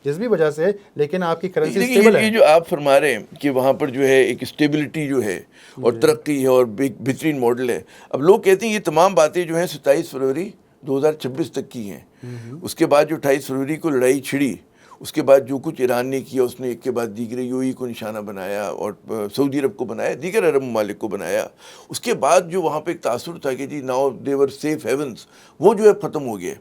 جس بھی وجہ سے, لیکن آپ کی کرنسی اسٹیبل ہے. یہ جو آپ فرما رہے ہیں کہ وہاں پر جو ہے ایک اسٹیبلٹی جو ہے اور ترقی ہے اور بہترین ماڈل ہے, اب لوگ کہتے ہیں یہ تمام باتیں جو ہیں 27 فروری 2026 تک کی ہیں. اس کے بعد جو 28 فروری کو لڑائی چھڑی, اس کے بعد جو کچھ ایران نے کیا اس نے ایک کے بعد دیگر یو ای کو نشانہ بنایا اور سعودی عرب کو بنایا, دیگر عرب ممالک کو بنایا. اس کے بعد جو وہاں پہ ایک تاثر تھا کہ جی ناؤ دیور سیف ہیونس, وہ جو ہے ختم ہو گیا.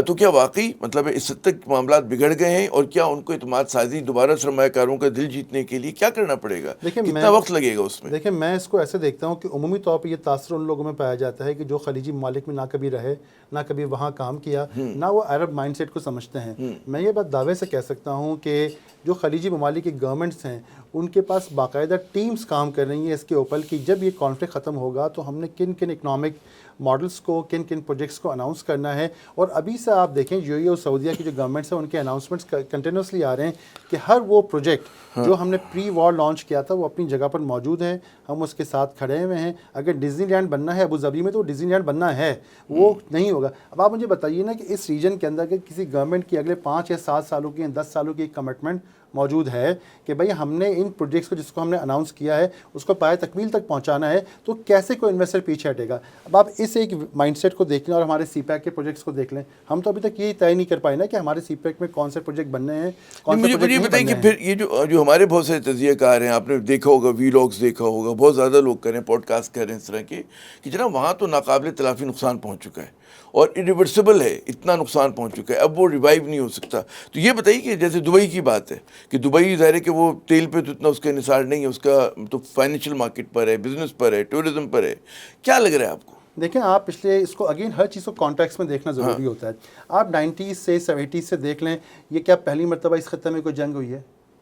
تو کیا واقعی مطلب ہے اس حد تک معاملات بگڑ گئے ہیں, اور کیا ان کو اعتماد سازی دوبارہ سرمایہ کاروں کا دل جیتنے کے لیے کیا کرنا پڑے گا, کتنا وقت لگے گا اس میں؟ دیکھیں میں اس کو ایسے دیکھتا ہوں کہ عمومی طور پہ یہ تاثر ان لوگوں میں پایا جاتا ہے کہ جو خلیجی ممالک میں نہ کبھی رہے, نہ کبھی وہاں کام کیا, نہ وہ عرب مائنڈ سیٹ کو سمجھتے ہیں. میں یہ بات دعوے سے کہہ سکتا ہوں کہ جو خلیجی ممالک کی گورنمنٹس ہیں ان کے پاس باقاعدہ ٹیمز کام کر رہی ہیں اس کے اوپر کہ جب یہ کانفلکٹ ختم ہوگا تو ہم نے کن کن اکنامک ماڈلس کو, کن کن پروجیکٹس کو اناؤنس کرنا ہے. اور ابھی سے آپ دیکھیں یو اے اور سعودیہ کی جو گورنمنٹس ہیں ان کے اناؤنسمنٹس کنٹینیوسلی آ رہے ہیں کہ ہر وہ پروجیکٹ جو ہم نے پری وار لانچ کیا تھا وہ اپنی جگہ پر موجود ہے, ہم اس کے ساتھ کھڑے ہوئے ہیں. اگر ڈزنی لینڈ بننا ہے ابو ظبی میں تو ڈزنی لینڈ بننا ہے, وہ نہیں ہوگا. اب آپ مجھے بتائیے نا کہ اس ریجن کے اندر کہ کسی گورنمنٹ کی اگلے 5 یا 7 سالوں کی یا 10 سالوں کی ایک کمٹمنٹ موجود ہے کہ بھئی ہم نے ان پروجیکٹس کو جس کو ہم نے اناؤنس کیا ہے اس کو پائے تکمیل تک پہنچانا ہے, تو کیسے کوئی انویسٹر پیچھے ہٹے گا؟ اب آپ اس ایک مائنڈ سیٹ کو دیکھ لیں اور ہمارے سی پیک کے پروجیکٹس کو دیکھ لیں. ہم تو ابھی تک یہ طے نہیں کر پائے نا کہ ہمارے سی پیک میں کون سے پروجیکٹ بننے ہیں, کون سے پروجیکٹ نہیں بتائیں بننے کہ ہیں. پھر یہ جو ہمارے بہت سے تجزیہ کار ہیں, آپ نے دیکھا ہوگا وی لاگس دیکھا ہوگا, بہت زیادہ لوگ کر رہے ہیں, پوڈ کاسٹ کر رہے ہیں اس طرح کے, کہ جناب وہاں تو ناقابل تلافی نقصان پہنچ چکا ہے اور irreversible ہے, اتنا نقصان پہنچ چکا ہے, اب وہ ریوائیو نہیں ہو سکتا. تو یہ بتائیے کہ جیسے دبئی کی بات ہے کہ دبئی ظاہر ہے کہ وہ تیل پہ تو اتنا اس کا انحصار نہیں ہے, اس کا تو فائنینشیل مارکیٹ پر ہے, بزنس پر ہے, ٹورزم پر ہے. کیا لگ رہا ہے آپ کو؟ دیکھیں آپ پچھلے اس کو اگین ہر چیز کو کانٹیکس میں دیکھنا ضروری ہوتا ہے. آپ 90s سے 70s سے دیکھ لیں, یہ کیا پہلی مرتبہ اس خطے میں کوئی جنگ ہوئی ہے؟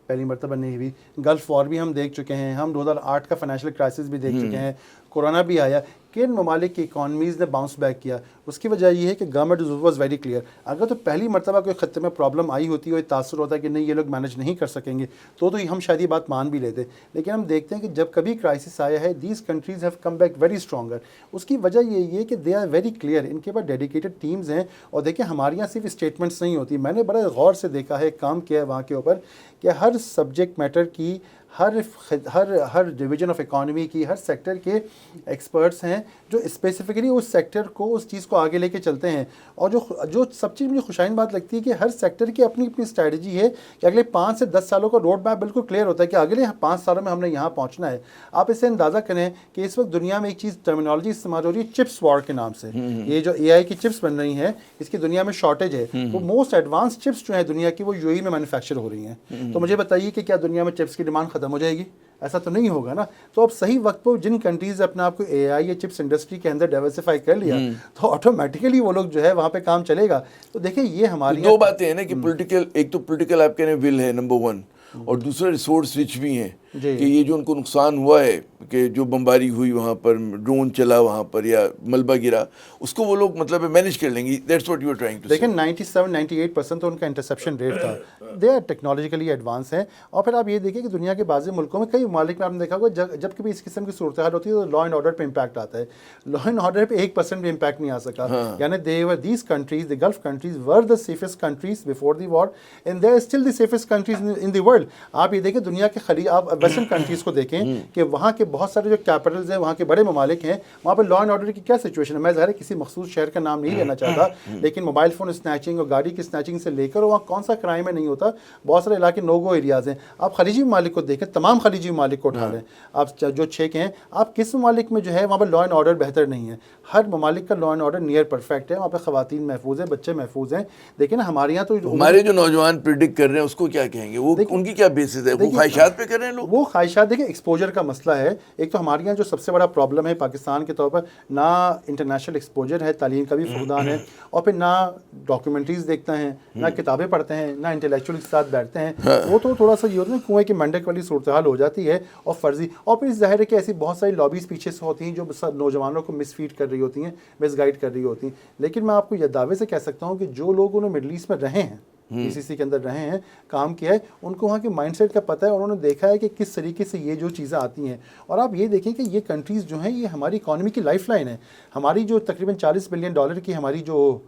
پہلی مرتبہ نہیں ہوئی. گلف وار بھی ہم دیکھ چکے ہیں, ہم 2008 کا فائنینشیل کرائسس بھی دیکھ چکے ہیں, کورونا بھی آیا. کن ممالک کی اکانومیز نے باؤنس بیک کیا؟ اس کی وجہ یہ ہے کہ گورنمنٹ واز ویری کلیئر. اگر تو پہلی مرتبہ کوئی خطے میں پرابلم آئی ہوتی ہے, تاثر ہوتا ہے کہ نہیں یہ لوگ مینج نہیں کر سکیں گے, تو ہم شاید یہ بات مان بھی لیتے. لیکن ہم دیکھتے ہیں کہ جب کبھی کرائسس آیا ہے, these countries have come back very stronger. اس کی وجہ یہ ہے کہ دے آر ویری کلیئر, ان کے پاس ڈیڈیکیٹڈ ٹیمز ہیں. اور دیکھیں ہمارے یہاں صرف اسٹیٹمنٹس نہیں ہوتی, میں نے بڑے غور سے دیکھا ہے, کام کیا ہے وہاں کے اوپر, کہ ہر سبجیکٹ میٹر کی, ہر ڈویژن آف اکانومی کی, ہر سیکٹر کے ایکسپرٹس ہیں جو اسپیسیفکلی اس سیکٹر کو, اس چیز کو آگے لے کے چلتے ہیں. اور جو سب چیز مجھے خوشائن بات لگتی ہے کہ ہر سیکٹر کی اپنی اپنی اسٹریٹجی ہے کہ اگلے 5 سے 10 سالوں کا روڈ میپ بالکل کلیئر ہوتا ہے کہ اگلے 5 سالوں میں ہم نے یہاں پہنچنا ہے. آپ اس سے اندازہ کریں کہ اس وقت دنیا میں ایک چیز ٹرمینالوجی استعمال ہو رہی ہے چپس وار کے نام سے. یہ جو اے آئی کی چپس بن رہی ہیں, اس کی دنیا میں شارٹیج ہے. وہ موسٹ ایڈوانس چپس جو ہیں دنیا کی, وہ یو اے میں مینوفیکچر ہو رہی ہیں. تو مجھے بتائیے کہ کیا دنیا میں چپس کی ڈیمانڈ ختم ہو جائے گی؟ ایسا تو نہیں ہوگا نا. تو اب صحیح وقت پہ جن کنٹریز اپنے آپ کو اے آئی یا چپس انڈسٹری کے اندر ڈائیورسفائی کر لیا, تو آٹومیٹیکلی وہ لوگ جو ہے وہاں پہ کام چلے گا. تو دیکھیں یہ ہماری 2 باتیں ہیں نا کہ پولیٹیکل, ایک تو پولیٹیکل آپ کہنے ول ہے نمبر 1, اور دوسرا ریسورس رچ بھی ہیں کہ یہ جو ان کو نقصان ہوا ہے کہ جو بمباری ہوئی وہاں پر, ڈرون چلا وہاں پر یا ملبہ گرا, اس کو وہ لوگ مطلب مینیج کر لیں گے. That's what you are trying to say. لیکن 97-98% تو ان کا انٹرسیپشن ریٹ تھا. دے آر ٹیکنالوجیکلی ایڈوانس ہیں. اور پھر آپ یہ دیکھیں کہ دنیا کے بعض ملکوں میں, کئی ممالک میں آپ نے دیکھا ہوگا, جب کبھی اس قسم کی صورتحال ہوتی ہے تو لا اینڈ آرڈر پہ امپیکٹ آتا ہے. لا اینڈ آرڈر پہ 1% بھی امپیکٹ نہیں آ سکا. یعنی these countries, the Gulf countries were the safest countries before the war, and they are still the safest countries in the world. آپ یہ دیکھیں دنیا کے خلیج, آپ ویسٹرن کنٹریز کو دیکھیں کہ وہاں کے بہت سارے جو کیپٹلز ہیں, وہاں کے بڑے ممالک ہیں, وہاں پہ لا اینڈ آرڈر کی کیا سچویشن ہے. میں ظاہر ہے کسی مخصوص شہر کا نام نہیں لینا چاہتا, لیکن موبائل فون اسنیچنگ اور گاڑی کی اسنیچنگ سے لے کر وہاں کون سا کرائم ہے نہیں ہوتا. بہت سارے علاقے نو گو ایریاز ہیں. آپ خلیجی ممالک کو دیکھیں, تمام خلیجی ممالک کو اٹھا لیں, آپ جو 6 کے ہیں, آپ کس ممالک میں جو ہے وہاں پہ لا اینڈ آرڈر بہتر نہیں ہے. ہر ممالک کا law and order near perfect ہے. وہاں پہ خواتین محفوظ ہیں, بچے محفوظ ہیں. دیکھیں نا ہمارے یہاں تو ہمارے جو نوجوان پریڈکٹ کر رہے ہیں اس کو کیا کہیں گے, وہ ان کی کیا بیسس ہے, وہ خواہشات پہ کر رہے ہیں لوگ. وہ خواہشات دیکھیں ایکسپوجر کا مسئلہ ہے. ایک تو ہمارے یہاں جو سب سے بڑا پرابلم ہے پاکستان کے طور پر, نہ انٹرنیشنل ایکسپوجر ہے, تعلیم کا بھی فقدان ہے, اور پھر نہ ڈاکیومنٹریز دیکھتے ہیں, نہ کتابیں پڑھتے ہیں, نہ انٹلیکچوئل کے ساتھ بیٹھتے ہیں. وہ تو تھوڑا سا یہ ہوتا ہے کنویں کے مینڈک والی صورتحال ہو جاتی ہے, اور فرضی. اور پھر ظاہر ہے کہ ایسی بہت ساری لابیز پیچھے سے ہوتی ہیں جو نوجوانوں کو مس فیڈ کر رہی ہوتی ہیں, مس گائڈ کر رہی ہوتی ہیں. لیکن میں آپ کو یہ دعوے سے کہہ سکتا ہوں کہ جو لوگ انہوں مڈل ایسٹ میں رہے ہیں, PCC کے اندر رہے ہیں, کام کیا ہے, ان کو وہاں کے مائنڈ سیٹ کا پتہ ہے, اور انہوں نے دیکھا ہے کہ کس طریقے سے یہ جو چیزیں آتی ہیں. اور آپ یہ دیکھیں کہ یہ کنٹریز جو ہیں یہ ہماری اکانومی کی لائف لائن ہے. ہماری جو تقریباً $40 بلین کی ہماری جو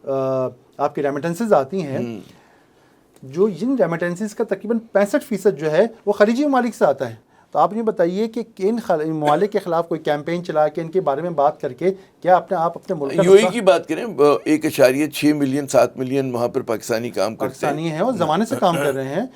آپ کی ریمیٹنسز آتی ہیں, جو ان ریمیٹنسز کا تقریباً 65% جو ہے وہ خلیجی ممالک سے آتا ہے. تو آپ یہ بتائیے کہ ان ممالک کے خلاف کوئی کیمپین چلا کے ان کے بارے میں بات کر کے کیا آپ اپنے ملک یو اے کی بات کریں 1.6 ملین 7 ملین وہاں پر پاکستانی کام کرتے ہیں, پاکستانی ہیں اور زمانے سے کام کر رہے ہیں,